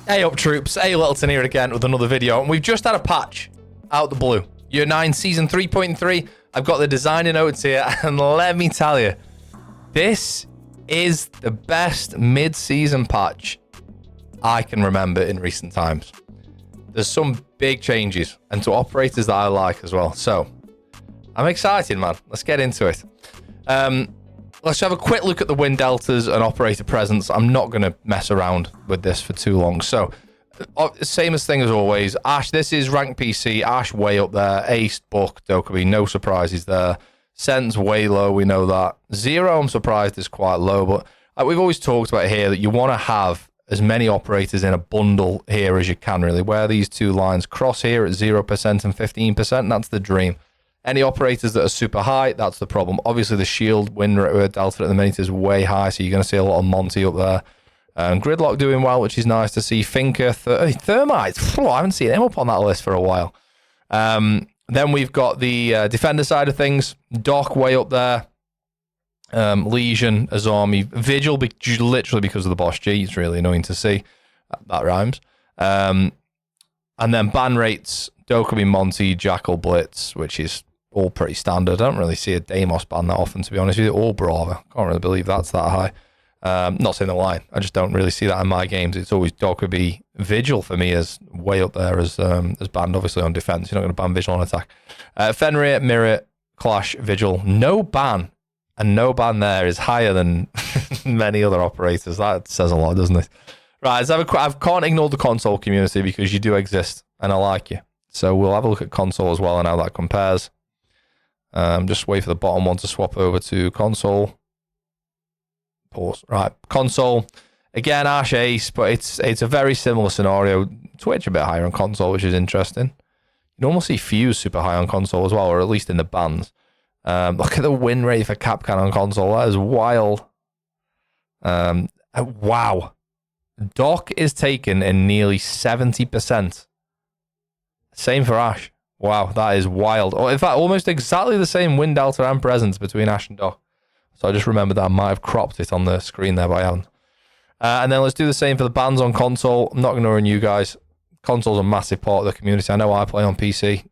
Hey up troops, hey Littleton here again with another video, and we've just had a patch out the blue. Y9 Season 3.3, I've got the designer notes here, and let me tell you, this is the best mid-season patch I can remember in recent times. There's some big changes, and to operators that I like as well, so I'm excited, man. Let's get into it. Let's have a quick look at the win deltas and operator presence. I'm not going to mess around with this for too long. So, same as thing as always. Ash, this is ranked PC. Ash way up there. Ace, Buck, Dokkaebi, no surprises there. Sen's way low, we know that. Zero, I'm surprised, is quite low. But we've always talked about here that you want to have as many operators in a bundle here as you can, really. Where these two lines cross here at 0% and 15%, that's the dream. Any operators that are super high, that's the problem. Obviously, the shield win delta at the minute is way high, so you're going to see a lot of Monty up there. Gridlock doing well, which is nice to see. Finker, Thermite, I haven't seen him up on that list for a while. Then we've got the defender side of things. Doc way up there. Legion, Azami, Vigil, literally because of the Boss G. It's really annoying to see. That rhymes. And then ban rates, Dokkaebi, Monty, Jackal, Blitz, which is all pretty standard. I don't really see a Deimos ban that often, to be honest with you, or Brava. Can't really believe that's that high. Not saying the line. I just don't really see that in my games. It's always Dokkaebi. Vigil for me is way up there as banned, obviously, on defense. You're not going to ban Vigil on attack. Fenrir, Mirror, Clash, Vigil. No ban. And no ban there is higher than many other operators. That says a lot, doesn't it? Right, so I can't ignore the console community because you do exist and I like you. So we'll have a look at console as well and how that compares. Just wait for the bottom one to swap over to console. Pause. Right, console. Again, Ash Ace, but it's a very similar scenario. Twitch a bit higher on console, which is interesting. You normally see Fuse super high on console as well, or at least in the bans. Look at the win rate for Capcan on console. That is wild. Wow. Doc is taken in nearly 70%. Same for Ash. Wow, that is wild. Oh, in fact, almost exactly the same win delta and presence between Ash and Doc. So I just remembered that I might have cropped it on the screen there, but I haven't. And then let's do the same for the bans on console. I'm not going to run you guys. Console's a massive part of the community. I know I play on PC.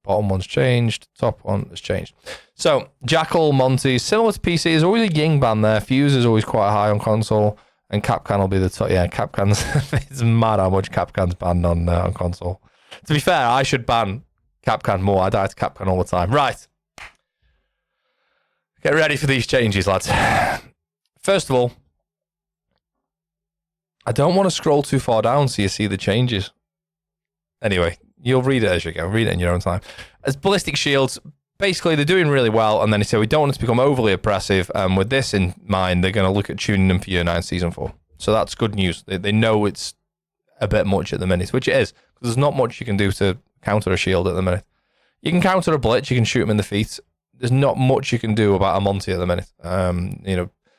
Bottom one's changed. Top one has changed. So, Jackal, Monty, similar to PC. There's always a Ying ban there. Fuse is always quite high on console. And Capcan will be the top. Yeah, Capcan's... it's mad how much Capcan's banned on console. To be fair, I should ban Capcan more. I die to Capcan all the time. Right. Get ready for these changes, lads. First of all, I don't want to scroll too far down so you see the changes. Anyway, you'll read it as you go. Read it in your own time. As ballistic shields, basically they're doing really well, and then they say we don't want it to become overly oppressive. And with this in mind, they're going to look at tuning them for Y9 Season 4. So that's good news. They know it's a bit much at the minute, which it is. Because there's not much you can do to counter a shield at the minute. You can counter a Blitz, you can shoot him in the feet. There's not much you can do about a Monty at the minute.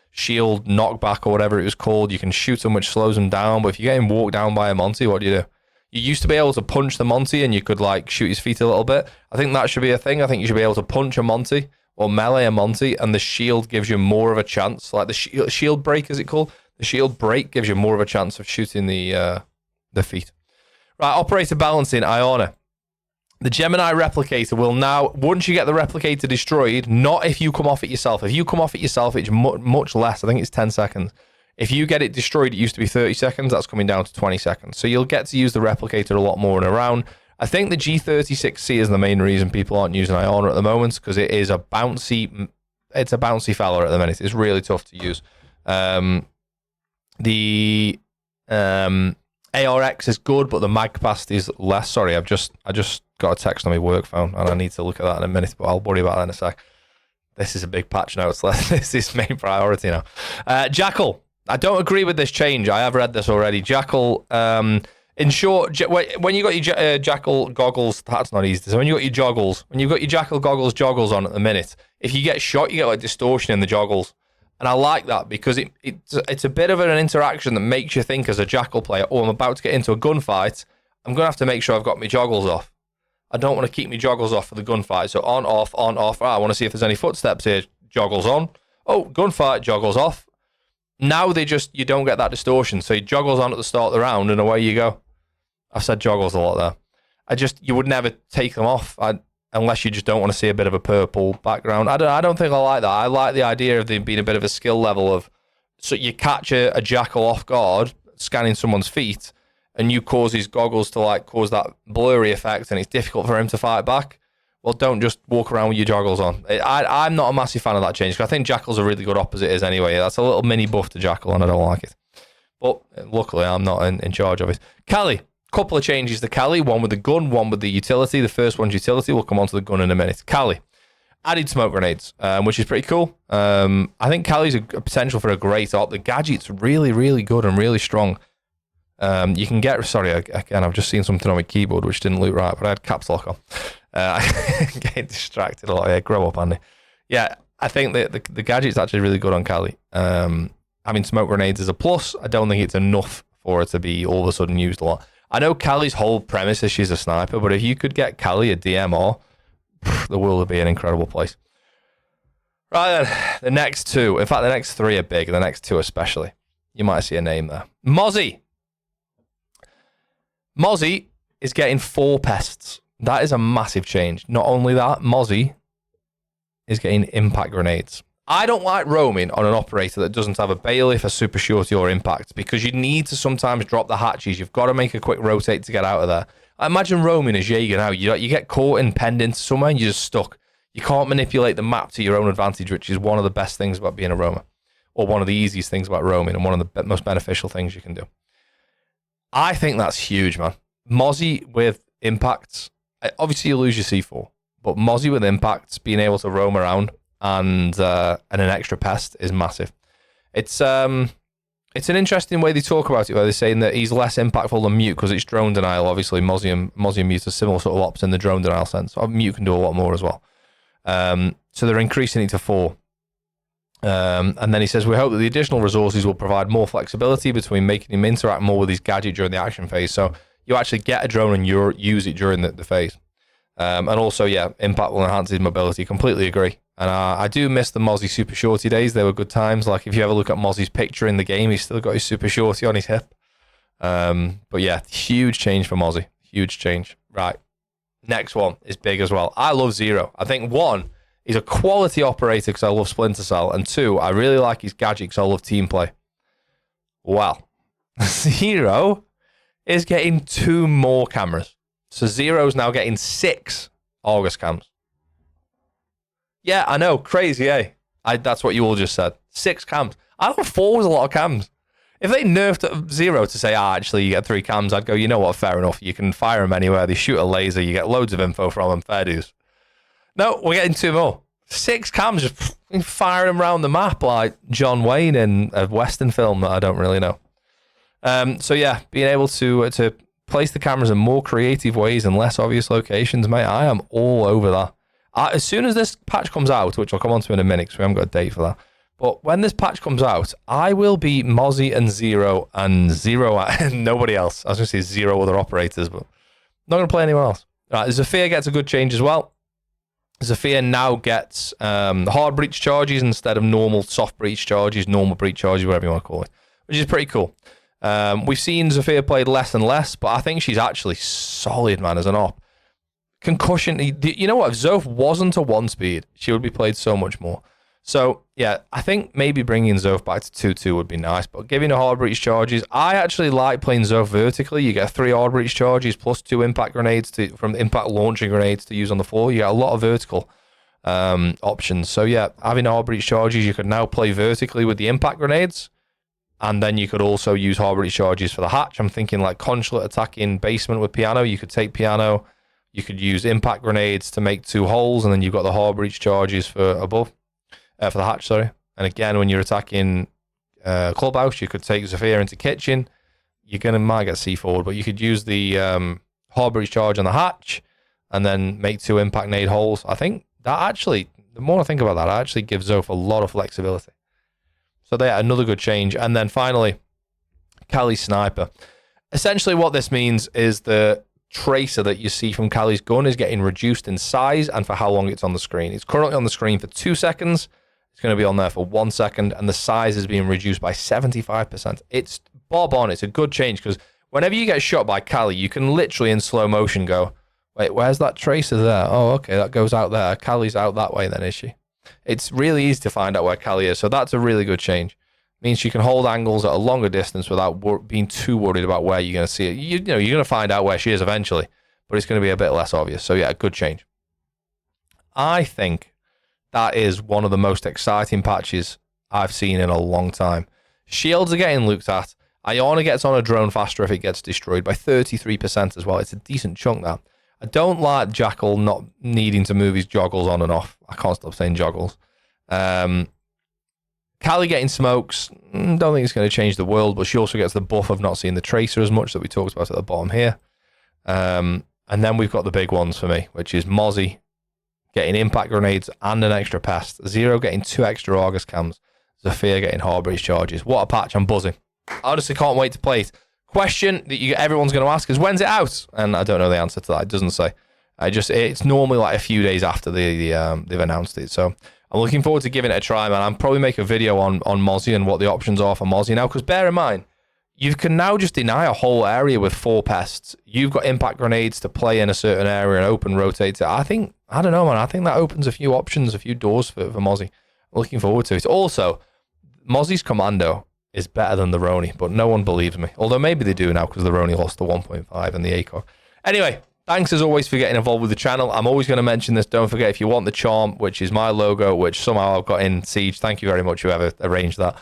Shield knockback or whatever it was called, you can shoot him, which slows him down. But if you get him walked down by a Monty, what do? You used to be able to punch the Monty and you could like shoot his feet a little bit. I think that should be a thing. I think you should be able to punch a Monty or melee a Monty, and the shield gives you more of a chance. Like the shield break, is it called? The shield break gives you more of a chance of shooting the feet. Right, operator balancing, Iona. The Gemini replicator will now, once you get the replicator destroyed, not if you come off it yourself. If you come off it yourself, it's much less. I think it's 10 seconds. If you get it destroyed, it used to be 30 seconds. That's coming down to 20 seconds. So you'll get to use the replicator a lot more in a round. I think the G36C is the main reason people aren't using Iona at the moment, because it is a bouncy fella at the minute. It's really tough to use. The ARX is good, but the mag capacity is less. Sorry, I just got a text on my work phone, and I need to look at that in a minute, but I'll worry about that in a sec. This is a big patch now. This is main priority now. Jackal. I don't agree with this change. I have read this already. Jackal, in short, when you got your Jackal goggles, that's not easy. So when you got your joggles, when you've got your Jackal joggles on at the minute, if you get shot, you get like distortion in the joggles. And I like that because it's a bit of an interaction that makes you think as a Jackal player, oh, I'm about to get into a gunfight. I'm going to have to make sure I've got my joggles off. I don't want to keep my joggles off for the gunfight. So on, off, on, off. I want to see if there's any footsteps here. Joggles on. Oh, gunfight, joggles off. Now you don't get that distortion. So he joggles on at the start of the round and away you go. I've said joggles a lot there. You would never take them off unless you just don't want to see a bit of a purple background. I don't think I like that. I like the idea of there being a bit of a skill level of, so you catch a jackal off guard, scanning someone's feet, and you cause his goggles to like cause that blurry effect, and it's difficult for him to fight back. Well, don't just walk around with your joggles on. I'm not a massive fan of that change, because I think jackals are really good opposite is anyway. That's a little mini buff to jackal, and I don't like it. But luckily, I'm not in charge of it. Callie, couple of changes to Callie. One with the gun, one with the utility. The first one's utility. We'll come on to the gun in a minute. Callie, added smoke grenades, which is pretty cool. I think Callie's a potential for a great op. The gadget's really, really good and really strong. You can get, sorry, again, I've just seen something on my keyboard which didn't look right, but I had caps lock on. I'm getting distracted a lot here. Grow up, Andy. Yeah, I think the gadget's actually really good on Callie. Having smoke grenades is a plus. I don't think it's enough for it to be all of a sudden used a lot. I know Callie's whole premise is she's a sniper, but if you could get Callie a DMR, the world would be an incredible place. Right then, the next two, in fact, the next three are big, the next two especially. You might see a name there. MOZZIE. MOZZIE is getting 4 pests. That is a massive change. Not only that, MOZZIE is getting impact grenades. I don't like roaming on an operator that doesn't have a bailiff, a super shorty, or impact, because you need to sometimes drop the hatches. You've got to make a quick rotate to get out of there. I imagine roaming as Jaeger now. You get caught in penned into somewhere and you're just stuck. You can't manipulate the map to your own advantage, which is one of the best things about being a roamer, or one of the easiest things about roaming, and one of the most beneficial things you can do. I think that's huge, man. MOZZIE with impacts. Obviously, you lose your C4, but MOZZIE with impacts, being able to roam around and an extra pest is massive. It's an interesting way they talk about it, where they're saying that he's less impactful than Mute because it's drone denial. Obviously, MOZZIE and Mute are similar sort of ops in the drone denial sense. Mute can do a lot more as well. So they're increasing it to 4. And then he says, we hope that the additional resources will provide more flexibility between making him interact more with his gadget during the action phase. So you actually get a drone and you use it during the phase. And also, yeah, impact will enhance his mobility. Completely agree. And I do miss the MOZZIE super shorty days. They were good times. Like if you ever look at MOZZIE's picture in the game, he's still got his super shorty on his hip. But yeah, huge change for MOZZIE. Huge change. Right. Next one is big as well. I love Zero. I think 1, he's a quality operator because I love Splinter Cell. And 2, I really like his gadget because I love team play. Well, Zero is getting 2 more cameras. So Zero's now getting 6 Argus cams. Yeah, I know. Crazy, eh? That's what you all just said. 6 cams. I thought 4 was a lot of cams. If they nerfed Zero to say, actually, you get 3 cams, I'd go, you know what, fair enough. You can fire them anywhere. They shoot a laser. You get loads of info from them. Fair dues. No, we're getting 2 more. 6 cams, just firing them around the map like John Wayne in a Western film that I don't really know. So yeah, being able to place the cameras in more creative ways and less obvious locations, mate, I am all over that. As soon as this patch comes out, which I'll come on to in a minute because we haven't got a date for that, but when this patch comes out, I will be MOZZIE and Zero and nobody else. I was going to say 0 other operators, but not going to play anyone else. Right, zofia gets a good change as well. zofia now gets the hard breach charges instead of normal soft breach charges, normal breach charges, whatever you want to call it, which is pretty cool. We've seen zofia played less and less, but I think she's actually solid, man, as an op. Concussion, you know what? If Zof wasn't a 1-speed, she would be played so much more. So, yeah, I think maybe bringing Zof back to 2-2 would be nice, but giving her hard breach charges, I actually like playing Zof vertically. You get 3 hard breach charges plus 2 impact grenades from impact launching grenades to use on the floor. You get a lot of vertical options. So, yeah, having hard breach charges, you could now play vertically with the impact grenades. And then you could also use hard breach charges for the hatch. I'm thinking like consulate attacking basement with piano. You could take piano. You could use impact grenades to make 2 holes. And then you've got the hard breach charges for above. For the hatch, sorry. And again, when you're attacking clubhouse, you could take zofia into kitchen. You're might get C forward, but you could use the hard breach charge on the hatch and then make 2 impact nade holes. I think that actually, the more I think about that, it actually gives Zof a lot of flexibility. So there, another good change. And then finally, Callie's sniper. Essentially what this means is the tracer that you see from Callie's gun is getting reduced in size and for how long it's on the screen. It's currently on the screen for 2 seconds. It's going to be on there for 1 second, and the size is being reduced by 75%. It's bob on. It's a good change, because whenever you get shot by Callie, you can literally in slow motion go, wait, where's that tracer there? Oh, okay, that goes out there. Callie's out that way then, is she? It's really easy to find out where Callie is, so that's a really good change. It means she can hold angles at a longer distance without being too worried about where you're going to see it. You know, you're going to find out where she is eventually, but it's going to be a bit less obvious. So yeah, good change. I think that is one of the most exciting patches I've seen in a long time. Shields are getting looked at. Iona gets on a drone faster if it gets destroyed by 33% as well. It's a decent chunk, that. I don't like Jackal not needing to move his joggles on and off. I can't stop saying joggles. Callie getting smokes, don't think it's going to change the world, but she also gets the buff of not seeing the tracer as much that we talked about at the bottom here. And then we've got the big ones for me, which is MOZZIE getting impact grenades and an extra pest. Zero getting 2 extra Argus cams. Zofia getting hard breach charges. What a patch, I'm buzzing. I honestly can't wait to play it. Question that everyone's going to ask is, when's it out? And I don't know the answer to that. It doesn't say. It's normally like a few days after they've announced it. So I'm looking forward to giving it a try, man. I'll probably make a video on MOZZIE and what the options are for MOZZIE now, because bear in mind, you can now just deny a whole area with 4 pests. You've got impact grenades to play in a certain area and open rotate it. I don't know, man. I think that opens a few options, a few doors for MOZZIE. I'm looking forward to it. Also, MOZZIE's commando is better than the Roni, but no one believes me. Although maybe they do now, because the Roni lost the 1.5 and the ACOG. Anyway, thanks as always for getting involved with the channel. I'm always going to mention this. Don't forget, if you want the charm, which is my logo, which somehow I've got in Siege, thank you very much, whoever arranged that.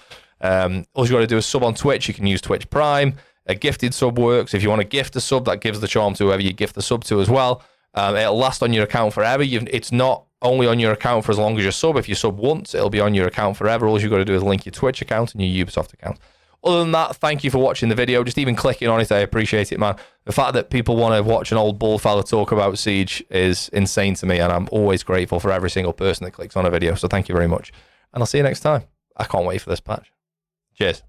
All you got to do is sub on Twitch. You can use Twitch Prime. A gifted sub works. If you want to gift a sub, that gives the charm to whoever you gift the sub to as well. It'll last on your account forever. It's not only on your account for as long as you sub. If you sub once, it'll be on your account forever. All you've got to do is link your Twitch account and your Ubisoft account. Other than that, thank you for watching the video. Just even clicking on it, I appreciate it, man. The fact that people want to watch an old bull fella talk about Siege is insane to me, and I'm always grateful for every single person that clicks on a video. So thank you very much. And I'll see you next time. I can't wait for this patch. Cheers.